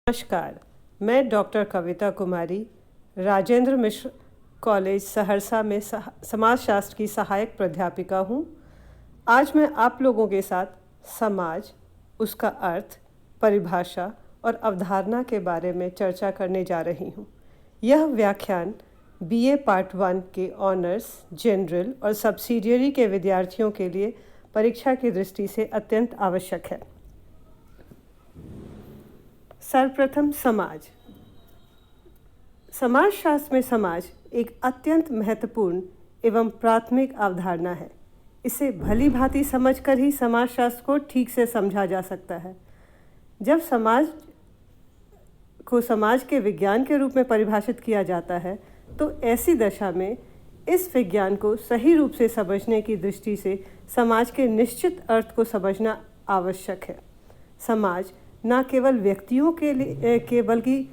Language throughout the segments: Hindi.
नमस्कार, मैं डॉक्टर कविता कुमारी राजेंद्र मिश्र कॉलेज सहरसा में समाजशास्त्र की सहायक प्राध्यापिका हूँ। आज मैं आप लोगों के साथ समाज, उसका अर्थ, परिभाषा और अवधारणा के बारे में चर्चा करने जा रही हूँ। यह व्याख्यान बीए पार्ट 1 के ऑनर्स, जनरल और सब्सिडियरी के विद्यार्थियों के लिए परीक्षा की दृष्टि से अत्यंत आवश्यक है। सर्वप्रथम समाजशास्त्र में समाज एक अत्यंत महत्वपूर्ण एवं प्राथमिक अवधारणा है। इसे भली भांति समझकर ही समाजशास्त्र को ठीक से समझा जा सकता है। जब समाज को समाज के विज्ञान के रूप में परिभाषित किया जाता है तो ऐसी दशा में इस विज्ञान को सही रूप से समझने की दृष्टि से समाज के निश्चित अर्थ को समझना आवश्यक है। समाज न केवल व्यक्तियों के बल्कि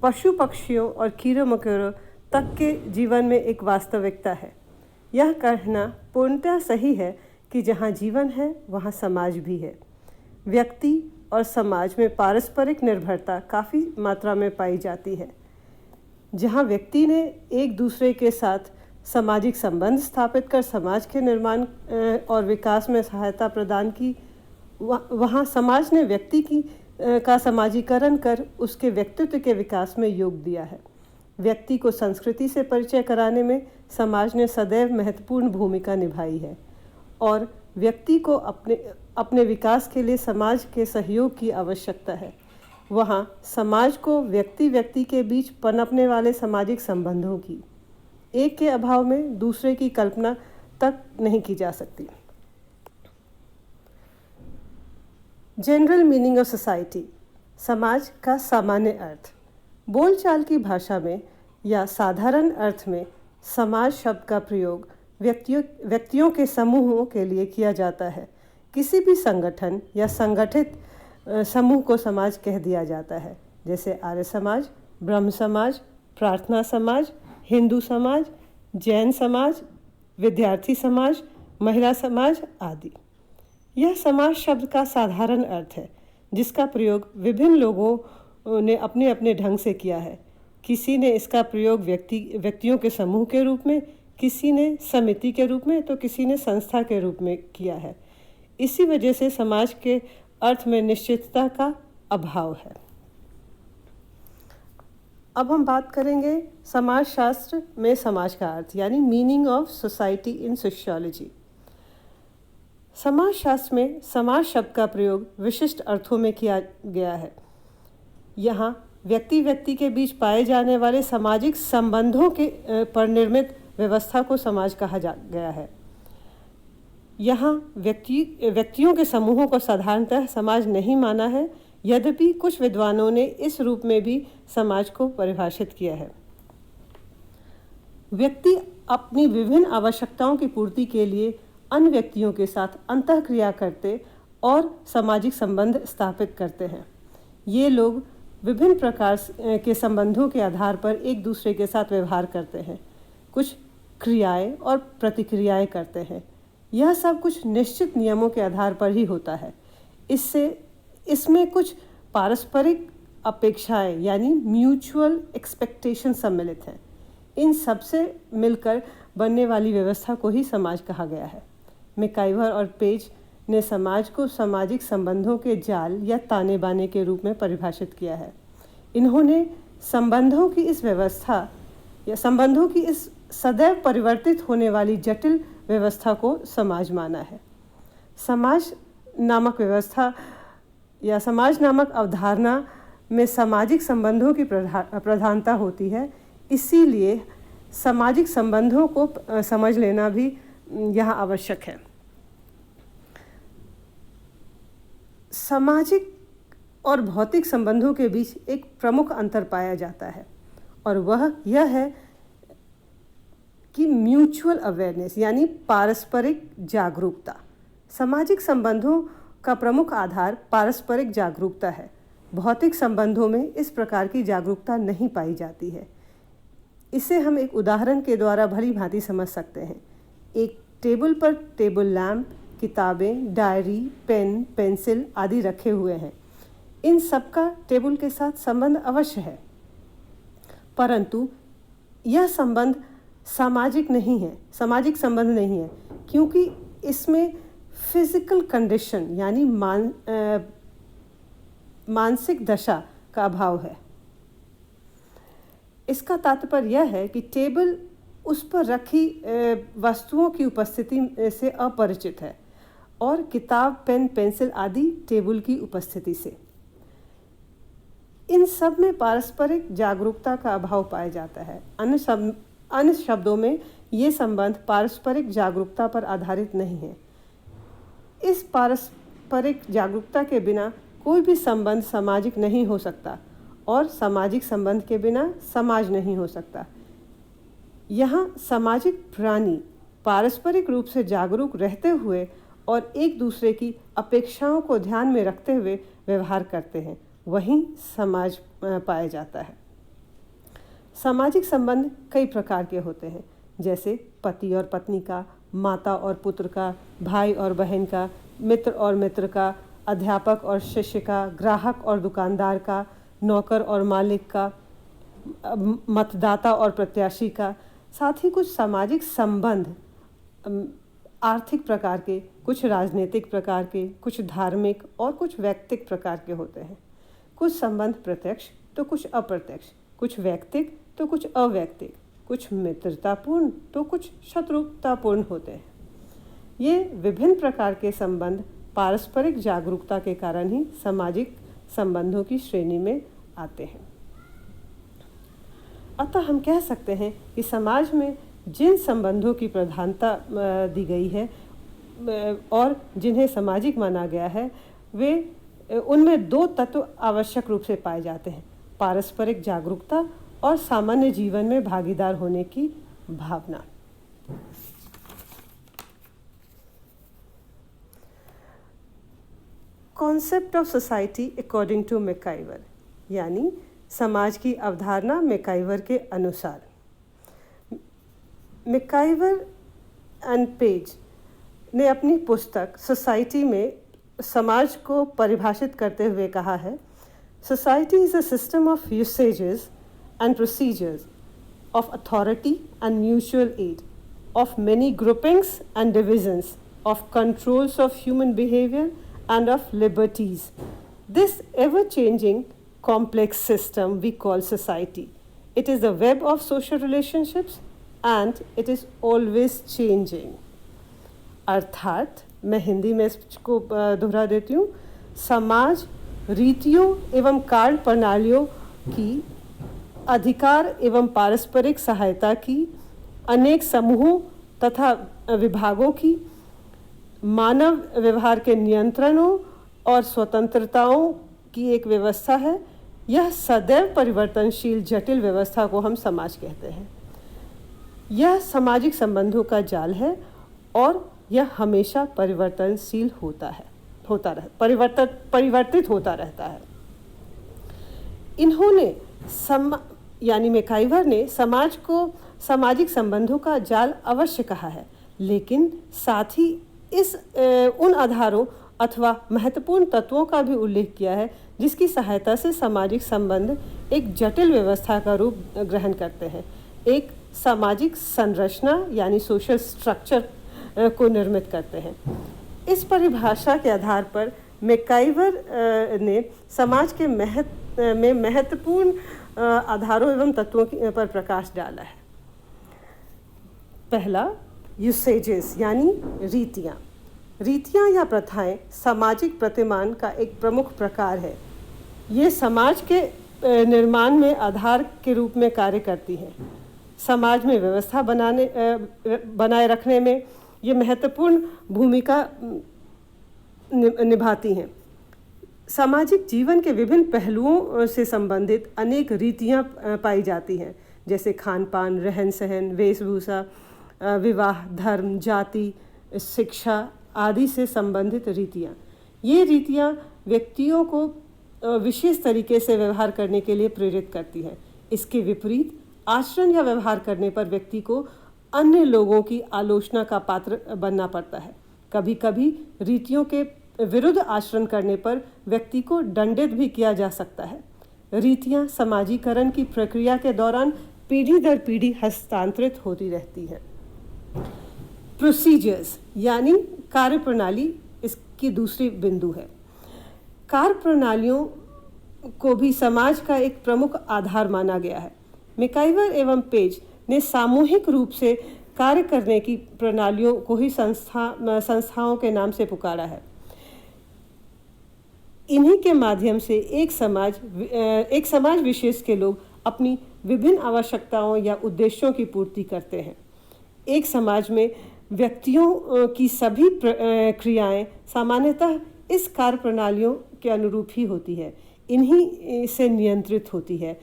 पशु पक्षियों और कीड़ों मकोड़ों तक के जीवन में एक वास्तविकता है। यह कहना पूर्णतः सही है कि जहाँ जीवन है वहाँ समाज भी है। व्यक्ति और समाज में पारस्परिक निर्भरता काफ़ी मात्रा में पाई जाती है। जहाँ व्यक्ति ने एक दूसरे के साथ सामाजिक संबंध स्थापित कर समाज के निर्माण और विकास में सहायता प्रदान की, वहाँ समाज ने व्यक्ति का समाजीकरण कर उसके व्यक्तित्व के विकास में योग दिया है। व्यक्ति को संस्कृति से परिचय कराने में समाज ने सदैव महत्वपूर्ण भूमिका निभाई है और व्यक्ति को अपने विकास के लिए समाज के सहयोग की आवश्यकता है। वहाँ समाज को व्यक्ति के बीच पनपने वाले सामाजिक संबंधों की, एक के अभाव में दूसरे की कल्पना तक नहीं की जा सकती। जनरल मीनिंग ऑफ सोसाइटी, समाज का सामान्य अर्थ। बोलचाल की भाषा में या साधारण अर्थ में समाज शब्द का प्रयोग व्यक्तियों के समूहों के लिए किया जाता है। किसी भी संगठन या संगठित समूह को समाज कह दिया जाता है, जैसे आर्य समाज, ब्रह्म समाज, प्रार्थना समाज, हिंदू समाज, जैन समाज, विद्यार्थी समाज, महिला समाज आदि। यह समाज शब्द का साधारण अर्थ है जिसका प्रयोग विभिन्न लोगों ने अपने अपने ढंग से किया है। किसी ने इसका प्रयोग व्यक्तियों के समूह के रूप में, किसी ने समिति के रूप में, तो किसी ने संस्था के रूप में किया है। इसी वजह से समाज के अर्थ में निश्चितता का अभाव है। अब हम बात करेंगे समाजशास्त्र में समाज का अर्थ, यानी meaning of society in sociology. समाजशास्त्र में समाज शब्द का प्रयोग विशिष्ट अर्थों में किया गया है। यहाँ व्यक्ति के बीच पाए जाने वाले सामाजिक संबंधों के पर निर्मित व्यवस्था को समाज कहा गया है। यहाँ व्यक्तियों के समूहों को साधारणतः समाज नहीं माना है, यद्यपि कुछ विद्वानों ने इस रूप में भी समाज को परिभाषित किया है। व्यक्ति अपनी विभिन्न आवश्यकताओं की पूर्ति के लिए अन्य व्यक्तियों के साथ अंतःक्रिया करते और सामाजिक संबंध स्थापित करते हैं। ये लोग विभिन्न प्रकार के संबंधों के आधार पर एक दूसरे के साथ व्यवहार करते हैं, कुछ क्रियाएं और प्रतिक्रियाएं करते हैं। यह सब कुछ निश्चित नियमों के आधार पर ही होता है। इसमें कुछ पारस्परिक अपेक्षाएं यानी म्यूचुअल एक्सपेक्टेशन सम्मिलित हैं। इन सबसे मिलकर बनने वाली व्यवस्था को ही समाज कहा गया है। मैकाइवर और पेज ने समाज को सामाजिक संबंधों के जाल या ताने बाने के रूप में परिभाषित किया है। इन्होंने संबंधों की इस व्यवस्था या संबंधों की इस सदैव परिवर्तित होने वाली जटिल व्यवस्था को समाज माना है। समाज नामक व्यवस्था या समाज नामक अवधारणा में सामाजिक संबंधों की प्रधानता होती है। इसीलिए सामाजिक संबंधों को समझ लेना भी यहाँ आवश्यक है। सामाजिक और भौतिक संबंधों के बीच एक प्रमुख अंतर पाया जाता है और वह यह है कि म्यूचुअल अवेयरनेस यानी पारस्परिक जागरूकता। सामाजिक संबंधों का प्रमुख आधार पारस्परिक जागरूकता है। भौतिक संबंधों में इस प्रकार की जागरूकता नहीं पाई जाती है। इसे हम एक उदाहरण के द्वारा भली भांति समझ सकते हैं। एक टेबल पर टेबल लैंप, किताबें, डायरी, पेन, पेंसिल आदि रखे हुए हैं। इन सबका टेबल के साथ संबंध अवश्य है, परंतु यह संबंध सामाजिक संबंध नहीं है, क्योंकि इसमें फिजिकल कंडीशन यानी मानसिक दशा का अभाव है। इसका तात्पर्य यह है कि टेबल उस पर रखी वस्तुओं की उपस्थिति से अपरिचित है और किताब, पेन, पेंसिल आदि टेबल की उपस्थिति से। इन सब में पारस्परिक जागरूकता का अभाव पाया जाता है। अन्य शब्दों में ये संबंध पारस्परिक जागरूकता पर आधारित नहीं है। इस पारस्परिक जागरूकता के बिना कोई भी संबंध सामाजिक नहीं हो सकता और सामाजिक संबंध के बिना समाज नहीं हो सकता। यहाँ सामाजिक प्राणी पारस्परिक रूप से जागरूक रहते हुए और एक दूसरे की अपेक्षाओं को ध्यान में रखते हुए व्यवहार करते हैं, वहीं समाज पाया जाता है। सामाजिक संबंध कई प्रकार के होते हैं, जैसे पति और पत्नी का, माता और पुत्र का, भाई और बहन का, मित्र और मित्र का, अध्यापक और शिष्य का, ग्राहक और दुकानदार का, नौकर और मालिक का, मतदाता और प्रत्याशी का। साथ ही कुछ सामाजिक संबंध आर्थिक प्रकार के, कुछ राजनीतिक प्रकार के, कुछ धार्मिक और कुछ व्यक्तिक प्रकार के होते हैं। कुछ संबंध प्रत्यक्ष तो कुछ अप्रत्यक्ष, कुछ व्यक्तिक तो कुछ अवैयक्तिक, कुछ मित्रतापूर्ण तो कुछ शत्रुतापूर्ण होते हैं। ये विभिन्न प्रकार के संबंध पारस्परिक जागरूकता के कारण ही सामाजिक संबंधों की श्रेणी में आते हैं। अतः हम कह सकते हैं कि समाज में जिन संबंधों की प्रधानता दी गई है और जिन्हें सामाजिक माना गया है, वे उनमें दो तत्व आवश्यक रूप से पाए जाते हैं: पारस्परिक जागरूकता और सामान्य जीवन में भागीदार होने की भावना। Concept of society according to MacIver, यानी समाज की अवधारणा मैकाइवर के अनुसार। मैकाइवर एंड पेज ने अपनी पुस्तक सोसाइटी में समाज को परिभाषित करते हुए कहा है, society is a system of usages and procedures of authority and mutual aid, of many groupings and divisions, of controls of human behavior and of liberties. This ever-changing complex system we call society. It is the web of social relationships and it is always changing. अर्थात मैं हिंदी में इसको दोहरा देती हूँ, समाज रीतियों एवं कार्य प्रणालियों की, अधिकार एवं पारस्परिक सहायता की, अनेक समूहों तथा विभागों की, मानव व्यवहार के नियंत्रणों और स्वतंत्रताओं की एक व्यवस्था है। यह सदैव परिवर्तनशील जटिल व्यवस्था को हम समाज कहते हैं। यह सामाजिक संबंधों का जाल है और यह हमेशा परिवर्तनशील परिवर्तित होता रहता है। इन्होंने यानी मैकाइवर ने समाज को सामाजिक संबंधों का जाल अवश्य कहा है, लेकिन साथ ही उन आधारों अथवा महत्वपूर्ण तत्वों का भी उल्लेख किया है जिसकी सहायता से सामाजिक संबंध एक जटिल व्यवस्था का रूप ग्रहण करते हैं, एक सामाजिक संरचना यानी सोशल स्ट्रक्चर को निर्मित करते हैं। इस परिभाषा के आधार पर मैकाइवर ने समाज के महत्वपूर्ण आधारों एवं तत्वों पर प्रकाश डाला है। पहला, यूसेजेस यानी रीतियाँ। रीतियाँ या प्रथाएं सामाजिक प्रतिमान का एक प्रमुख प्रकार है। ये समाज के निर्माण में आधार के रूप में कार्य करती हैं। समाज में व्यवस्था बनाए रखने में ये महत्वपूर्ण भूमिका निभाती हैं। सामाजिक जीवन के विभिन्न पहलुओं से संबंधित अनेक रीतियाँ पाई जाती हैं, जैसे खान पान, रहन सहन, वेशभूषा, विवाह, धर्म, जाति, शिक्षा आदि से संबंधित रीतियाँ। ये रीतियाँ व्यक्तियों को विशेष तरीके से व्यवहार करने के लिए प्रेरित करती हैं। इसके विपरीत आचरण या व्यवहार करने पर व्यक्ति को अन्य लोगों की आलोचना का पात्र बनना पड़ता है। कभी कभी रीतियों के विरुद्ध आचरण करने पर व्यक्ति को दंडित भी किया जा सकता है। रीतियां समाजीकरण की प्रक्रिया के दौरान पीढ़ी दर पीढ़ी हस्तांतरित होती रहती हैं। प्रोसीजर्स यानी कार्यप्रणाली इसकी दूसरी बिंदु है। कार्यप्रणालियों को भी समाज का एक प्रमुख आधार माना गया है। मैकाइवर एवं पेज ने सामूहिक रूप से कार्य करने की प्रणालियों को ही संस्थाओं के नाम से पुकारा है। इन्हीं के माध्यम से एक समाज विशेष के लोग अपनी विभिन्न आवश्यकताओं या उद्देश्यों की पूर्ति करते हैं। एक समाज में व्यक्तियों की सभी क्रियाएं सामान्यतः इस कार्य प्रणालियों के अनुरूप ही होती है, इन्हीं से नियंत्रित होती है।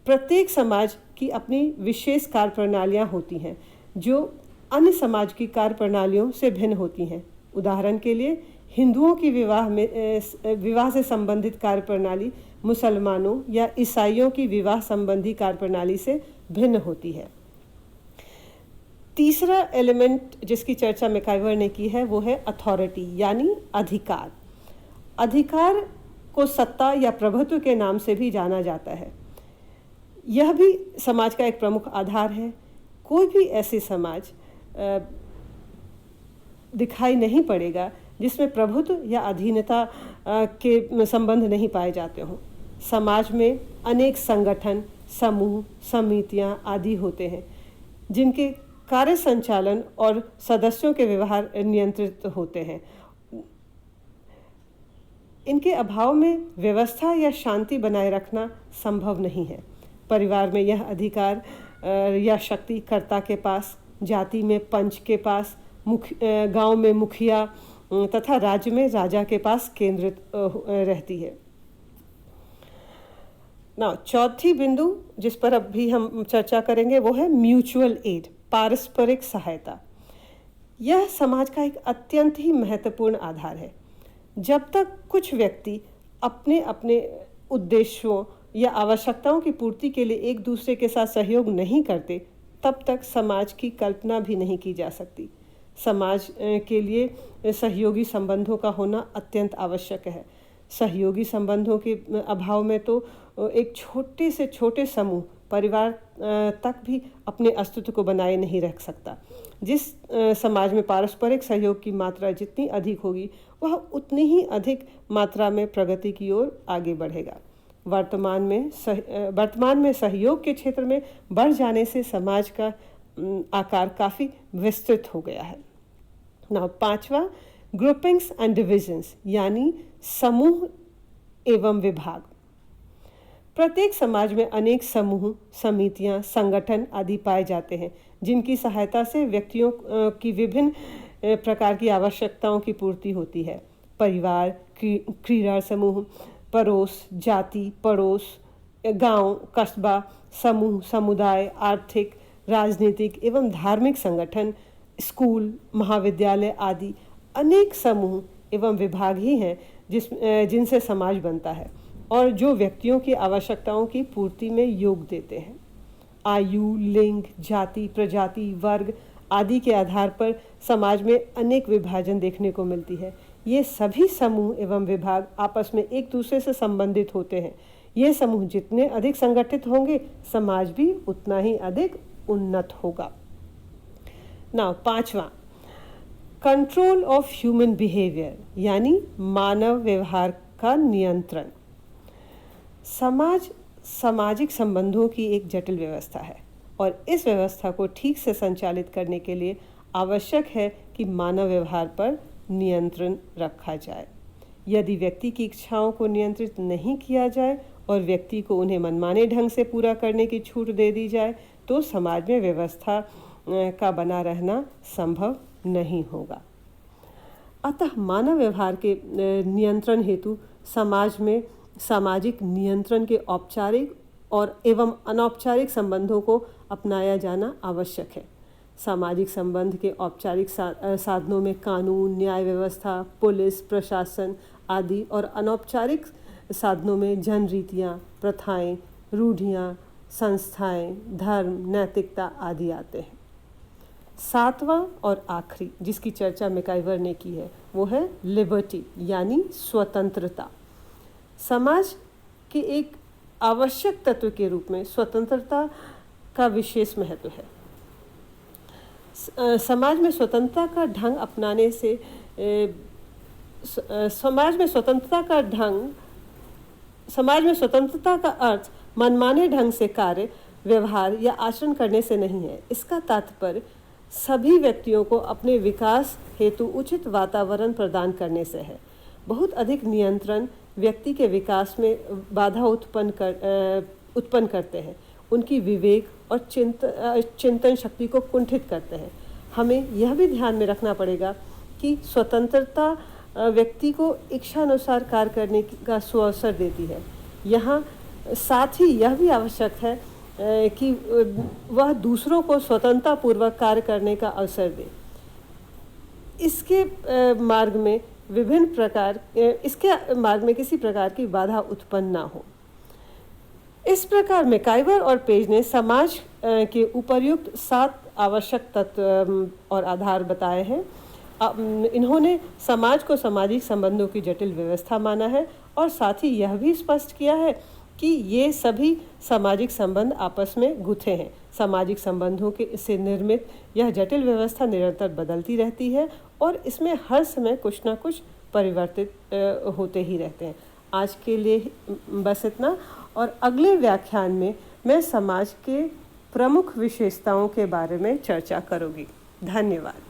प्रत्येक समाज की अपनी विशेष कार्य प्रणालियाँ होती हैं जो अन्य समाज की कार्य प्रणालियों से भिन्न होती हैं। उदाहरण के लिए हिंदुओं की विवाह से संबंधित कार्य प्रणाली मुसलमानों या ईसाइयों की विवाह संबंधी कार्य प्रणाली से भिन्न होती है। तीसरा एलिमेंट जिसकी चर्चा मैकाइवर ने की है वो है अथॉरिटी यानी अधिकार। अधिकार को सत्ता या प्रभुत्व के नाम से भी जाना जाता है। यह भी समाज का एक प्रमुख आधार है। कोई भी ऐसे समाज दिखाई नहीं पड़ेगा जिसमें प्रभुत्व या अधीनता के संबंध नहीं पाए जाते हों। समाज में अनेक संगठन, समूह, समितियां आदि होते हैं जिनके कार्य संचालन और सदस्यों के व्यवहार नियंत्रित होते हैं। इनके अभाव में व्यवस्था या शांति बनाए रखना संभव नहीं है। परिवार में यह अधिकार या शक्ति कर्ता के पास, जाति में पंच के पास, गांव में मुखिया तथा राज्य में राजा के पास केंद्रित रहती है। चौथी बिंदु जिस पर अभी हम चर्चा करेंगे वो है म्यूचुअल एड, पारस्परिक सहायता। यह समाज का एक अत्यंत ही महत्वपूर्ण आधार है। जब तक कुछ व्यक्ति अपने अपने उद्देश्यों या आवश्यकताओं की पूर्ति के लिए एक दूसरे के साथ सहयोग नहीं करते, तब तक समाज की कल्पना भी नहीं की जा सकती। समाज के लिए सहयोगी संबंधों का होना अत्यंत आवश्यक है। सहयोगी संबंधों के अभाव में तो एक छोटे से छोटे समूह, परिवार तक भी अपने अस्तित्व को बनाए नहीं रख सकता। जिस समाज में पारस्परिक सहयोग की मात्रा जितनी अधिक होगी वह उतनी ही अधिक मात्रा में प्रगति की ओर आगे बढ़ेगा। वर्तमान में सहयोग के क्षेत्र में बढ़ जाने से समाज का आकार काफ़ी विस्तृत हो गया है। पांचवा, ग्रुपिंग्स एंड डिविजन्स यानी समूह एवं विभाग। प्रत्येक समाज में अनेक समूह, समितियां, संगठन आदि पाए जाते हैं जिनकी सहायता से व्यक्तियों की विभिन्न प्रकार की आवश्यकताओं की पूर्ति होती है। परिवार, क्रीड़ा समूह, पड़ोस, जाति, पड़ोस, गांव, कस्बा, समूह, समुदाय, आर्थिक, राजनीतिक एवं धार्मिक संगठन, स्कूल, महाविद्यालय आदि अनेक समूह एवं विभाग ही हैं जिनसे समाज बनता है और जो व्यक्तियों की आवश्यकताओं की पूर्ति में योग देते हैं। आयु, लिंग, जाति, प्रजाति, वर्ग आदि के आधार पर समाज में अनेक विभाजन देखने को मिलती है। ये सभी समूह एवं विभाग आपस में एक दूसरे से संबंधित होते हैं। ये समूह जितने अधिक संगठित होंगे, समाज भी उतना ही अधिक उन्नत होगा। पांचवा, कंट्रोल ऑफ ह्यूमन बिहेवियर यानी मानव व्यवहार का नियंत्रण। समाज सामाजिक संबंधों की एक जटिल व्यवस्था है और इस व्यवस्था को ठीक से संचालित करने के लिए आवश्यक है कि मानव व्यवहार पर नियंत्रण रखा जाए। यदि व्यक्ति की इच्छाओं को नियंत्रित नहीं किया जाए और व्यक्ति को उन्हें मनमाने ढंग से पूरा करने की छूट दे दी जाए तो समाज में व्यवस्था का बना रहना संभव नहीं होगा। अतः मानव व्यवहार के नियंत्रण हेतु समाज में सामाजिक नियंत्रण के औपचारिक और एवं अनौपचारिक संबंधों को अपनाया जाना आवश्यक है। सामाजिक संबंध के औपचारिक साधनों में कानून, न्याय व्यवस्था, पुलिस, प्रशासन आदि और अनौपचारिक साधनों में जन रीतियाँ, प्रथाएं, रूढ़ियाँ, संस्थाएं, धर्म, नैतिकता आदि आते हैं। सातवां और आखिरी जिसकी चर्चा मैकाइवर ने की है वो है लिबर्टी यानी स्वतंत्रता। समाज के एक आवश्यक तत्व के रूप में स्वतंत्रता का विशेष महत्व है। समाज में स्वतंत्रता का ढंग अपनाने से समाज में स्वतंत्रता का अर्थ मनमाने ढंग से कार्य, व्यवहार या आचरण करने से नहीं है। इसका तात्पर्य सभी व्यक्तियों को अपने विकास हेतु उचित वातावरण प्रदान करने से है। बहुत अधिक नियंत्रण व्यक्ति के विकास में बाधा उत्पन्न करते हैं, उनकी विवेक और चिंतन शक्ति को कुंठित करते हैं। हमें यह भी ध्यान में रखना पड़ेगा कि स्वतंत्रता व्यक्ति को इच्छानुसार कार्य करने का सुअवसर देती है। यहाँ साथ ही यह भी आवश्यक है कि वह दूसरों को स्वतंत्रतापूर्वक कार्य करने का अवसर दे। इसके मार्ग में किसी प्रकार की बाधा उत्पन्न ना हो। इस प्रकार मैकाइवर और पेज ने समाज के उपर्युक्त 7 आवश्यक तत्व और आधार बताए हैं। इन्होंने समाज को सामाजिक संबंधों की जटिल व्यवस्था माना है और साथ ही यह भी स्पष्ट किया है कि ये सभी सामाजिक संबंध आपस में गुथे हैं। सामाजिक संबंधों से निर्मित यह जटिल व्यवस्था निरंतर बदलती रहती है और इसमें हर समय कुछ ना कुछ परिवर्तित होते ही रहते हैं। आज के लिए बस इतना, और अगले व्याख्यान में मैं समाज के प्रमुख विशेषताओं के बारे में चर्चा करूँगी। धन्यवाद।